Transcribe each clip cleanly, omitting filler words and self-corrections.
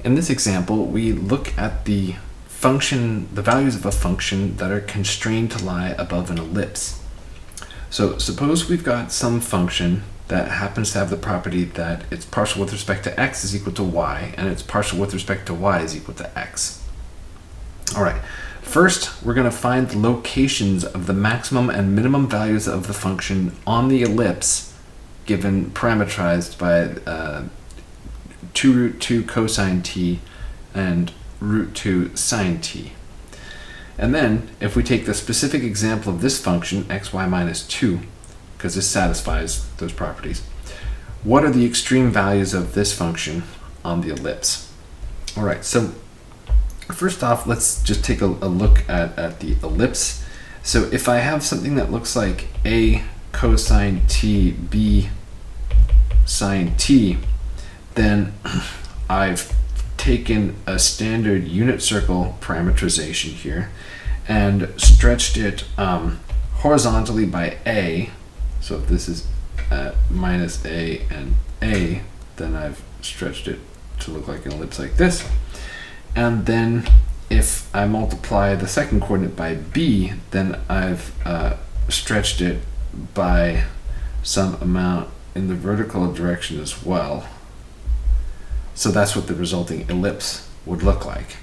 in this example, we look at the values of a function that are constrained to lie above an ellipse. So suppose we've got some function that happens to have the property that its partial with respect to x is equal to y, and its partial with respect to y is equal to x. All right, first we're going to find the locations of the maximum and minimum values of the function on the ellipse given parametrized by 2 root 2 cosine t and root 2 sine t. And then, if we take the specific example of this function, xy minus 2, because this satisfies those properties, what are the extreme values of this function on the ellipse? All right, so first off, let's just take a look at the ellipse. So if I have something that looks like a cosine t, b sine t, then I've taken a standard unit circle parametrization here and stretched it horizontally by a. So if this is minus a and a, then I've stretched it to look like an ellipse like this. And then if I multiply the second coordinate by b, then I've stretched it by some amount in the vertical direction as well. So that's what the resulting ellipse would look like.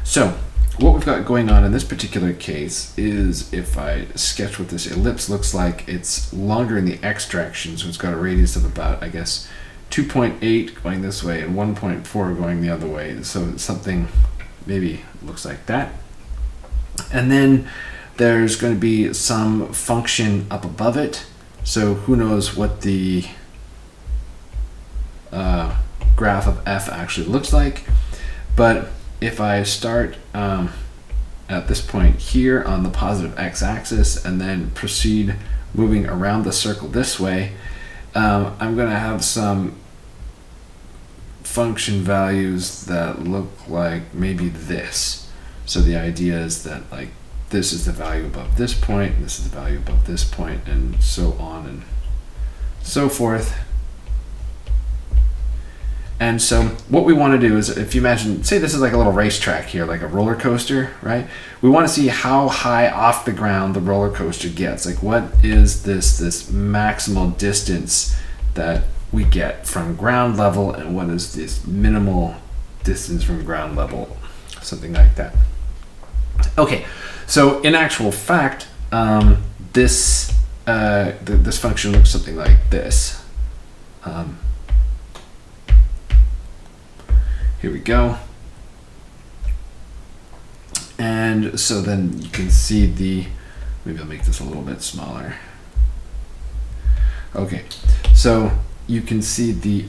So what we've got going on in this particular case is, if I sketch what this ellipse looks like, it's longer in the x direction, so it's got a radius of about, I guess, 2.8 going this way and 1.4 going the other way. So something maybe looks like that. And then there's going to be some function up above it. So who knows what the graph of f actually looks like. But if I start at this point here on the positive x-axis and then proceed moving around the circle this way, I'm going to have some function values that look like maybe this. So the idea is that, like, this is the value above this point, this is the value above this point, and so on and so forth. And so what we want to do is, if you imagine, say this is like a little racetrack here, like a roller coaster, right? We want to see how high off the ground the roller coaster gets. Like, what is this maximal distance that we get from ground level, and what is this minimal distance from ground level? Something like that. Okay, so in actual fact, this function looks something like this. Here we go. And so then you can see maybe I'll make this a little bit smaller. Okay, so you can see the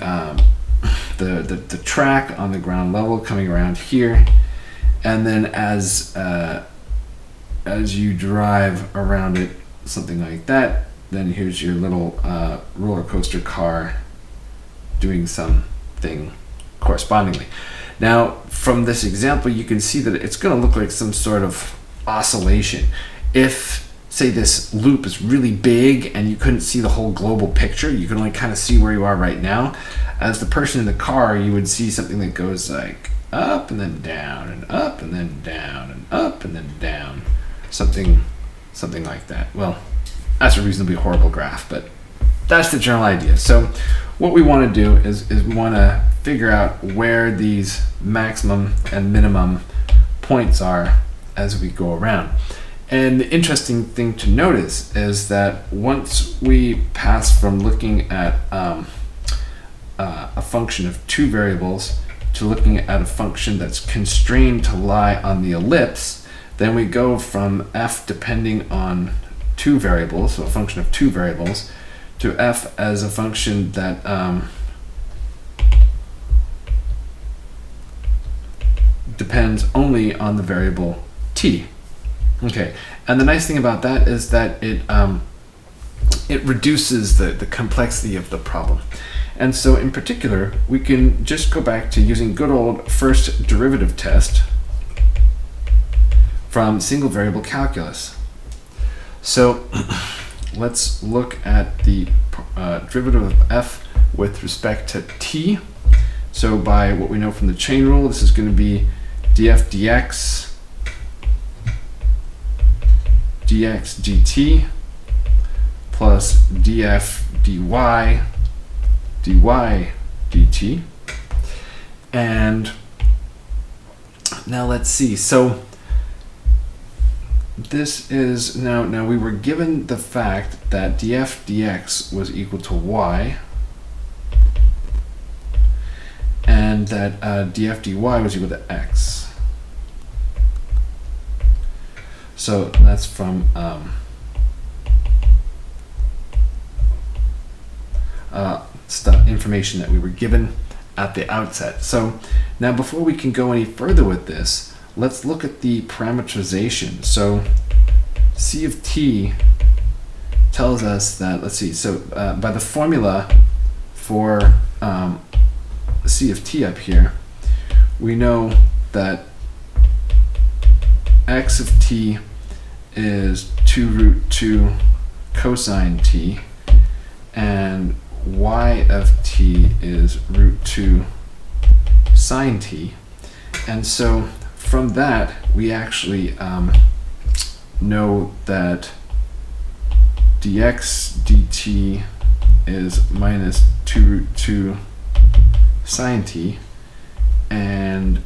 track on the ground level coming around here, and then as you drive around it, something like that, then here's your little roller coaster car doing something correspondingly. Now, from this example, you can see that it's going to look like some sort of oscillation. If, say, this loop is really big and you couldn't see the whole global picture, you can only kind of see where you are right now. As the person in the car, you would see something that goes like up and then down and up and then down and up and then down, something like that. Well, that's a reasonably horrible graph, but that's the general idea. So what we want to do is we want to figure out where these maximum and minimum points are as we go around. And the interesting thing to notice is that once we pass from looking at a function of two variables to looking at a function that's constrained to lie on the ellipse, then we go from f depending on two variables, so a function of two variables, to f as a function that depends only on the variable t. Okay, and the nice thing about that is that it reduces the complexity of the problem. And so in particular, we can just go back to using good old first derivative test from single variable calculus. So let's look at the derivative of f with respect to t. So by what we know from the chain rule, this is going to be df dx dx dt plus df dy dy dt. And now let's see. So this is now we were given the fact that df dx was equal to y, and that df dy was equal to x. So that's from information that we were given at the outset. So now before we can go any further with this, let's look at the parametrization. So C of t tells us that, let's see, so by the formula for C of t up here, we know that x of t is 2 root 2 cosine t, and y of t is root 2 sine t. And so from that, we actually know that dx dt is minus 2 root 2 sine t, and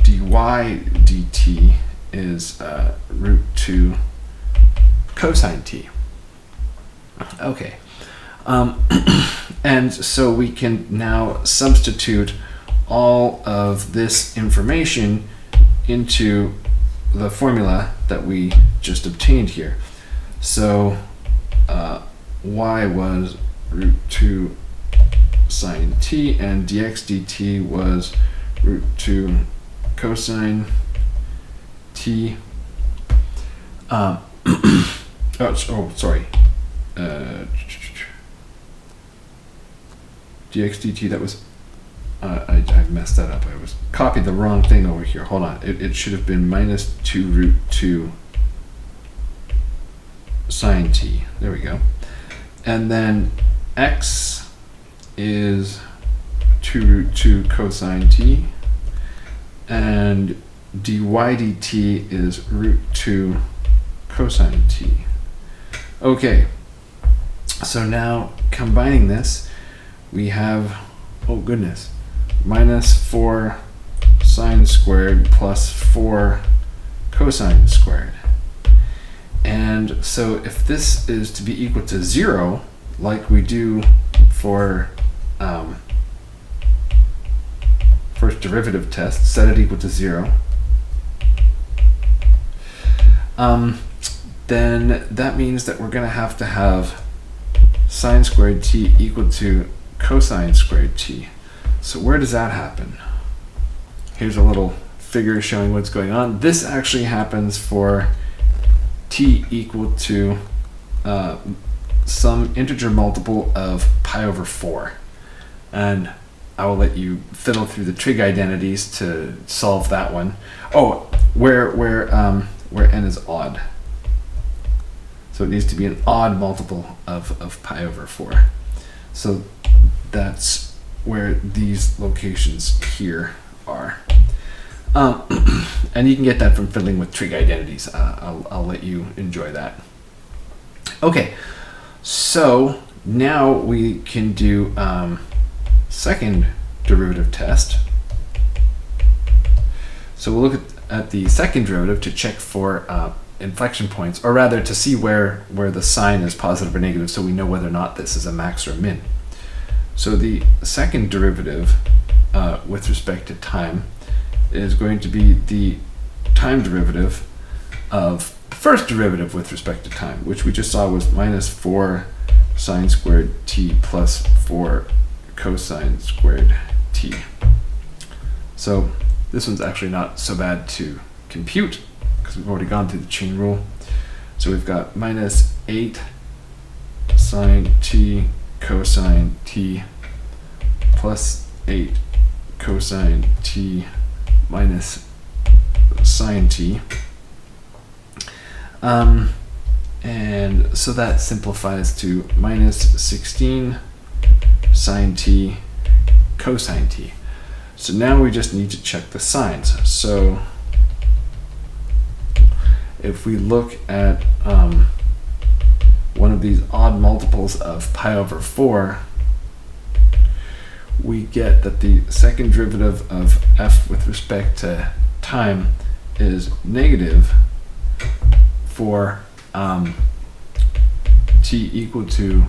dy dt is root 2 cosine t. Okay. And so we can now substitute all of this information into the formula that we just obtained here. So y was root 2 sine t, and dx dt was root 2 cosine t. Sorry. Dx dt, that was I messed that up. I was copied the wrong thing over here. Hold on. It should have been minus 2 root 2 sine t. There we go. And then x is 2 root 2 cosine t, and dy dt is root 2 cosine t. Okay, so now combining this, we have, oh goodness, minus 4 sine squared plus 4 cosine squared. And so if this is to be equal to 0, like we do for first derivative test, set it equal to 0, then that means that we're going to have sine squared t equal to cosine squared t. So where does that happen? Here's a little figure showing what's going on. This actually happens for t equal to some integer multiple of pi over 4. And I will let you fiddle through the trig identities to solve that one. Oh, where n is odd. So it needs to be an odd multiple of pi over 4. So that's where these locations here are. And you can get that from fiddling with trig identities. I'll let you enjoy that. Okay, so now we can do second derivative test. So we'll look at the second derivative to check for inflection points, or rather to see where the sign is positive or negative, so we know whether or not this is a max or a min. So the second derivative with respect to time is going to be the time derivative of the first derivative with respect to time, which we just saw was minus 4 sine squared t plus 4 cosine squared t. So this one's actually not so bad to compute because we've already gone through the chain rule. So we've got minus 8 sine t cosine t plus 8 cosine t minus sine t. And so that simplifies to minus 16 sine t cosine t. So now we just need to check the signs. So if we look at one of these odd multiples of pi over 4, we get that the second derivative of f with respect to time is negative for t equal to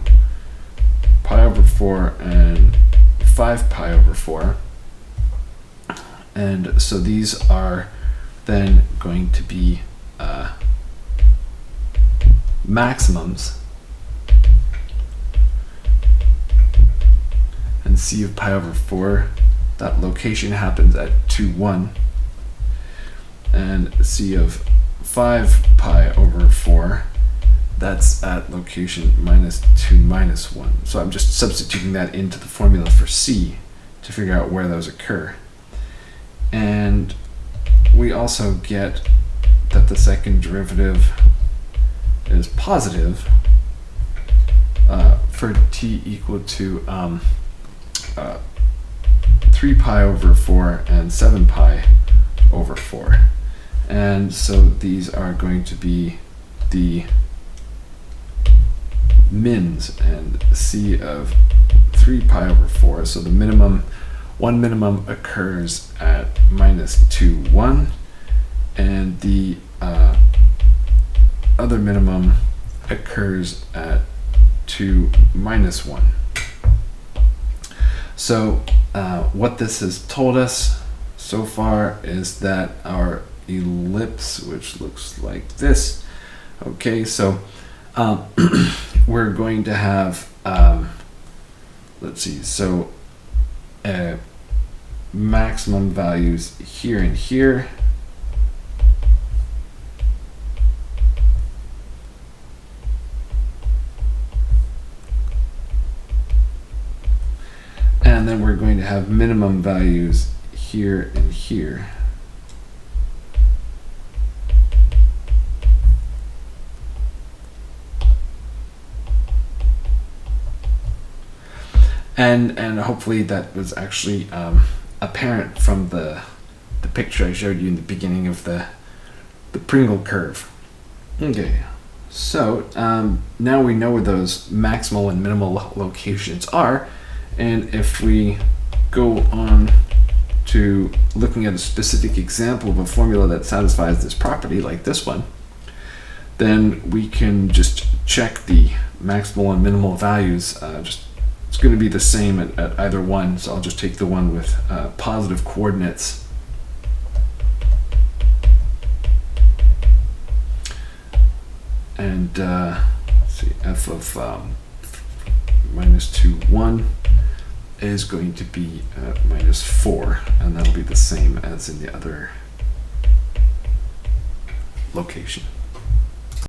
pi over 4 and 5 pi over 4. And so these are then going to be maximums, and c of pi over 4, that location happens at 2, 1, and c of 5 pi over 4, that's at location -2, -1. So I'm just substituting that into the formula for c to figure out where those occur. And we also get that the second derivative is positive for t equal to 3 pi over 4 and 7 pi over 4. And so these are going to be the mins, and c of 3 pi over 4. So the minimum, one minimum occurs at -2, 1, and the other minimum occurs at 2, -1. So what this has told us so far is that our ellipse, which looks like this, okay, so we're going to have, let's see, so maximum values here and here. And then we're going to have minimum values here and here. And hopefully that was actually apparent from the picture I showed you in the beginning of the Pringle curve. Okay, so now we know where those maximal and minimal locations are, and if we go on to looking at a specific example of a formula that satisfies this property, like this one, then we can just check the maximal and minimal values. It's going to be the same at either one, so I'll just take the one with positive coordinates. And let's see, f of -2, 1 is going to be -4, and that'll be the same as in the other location.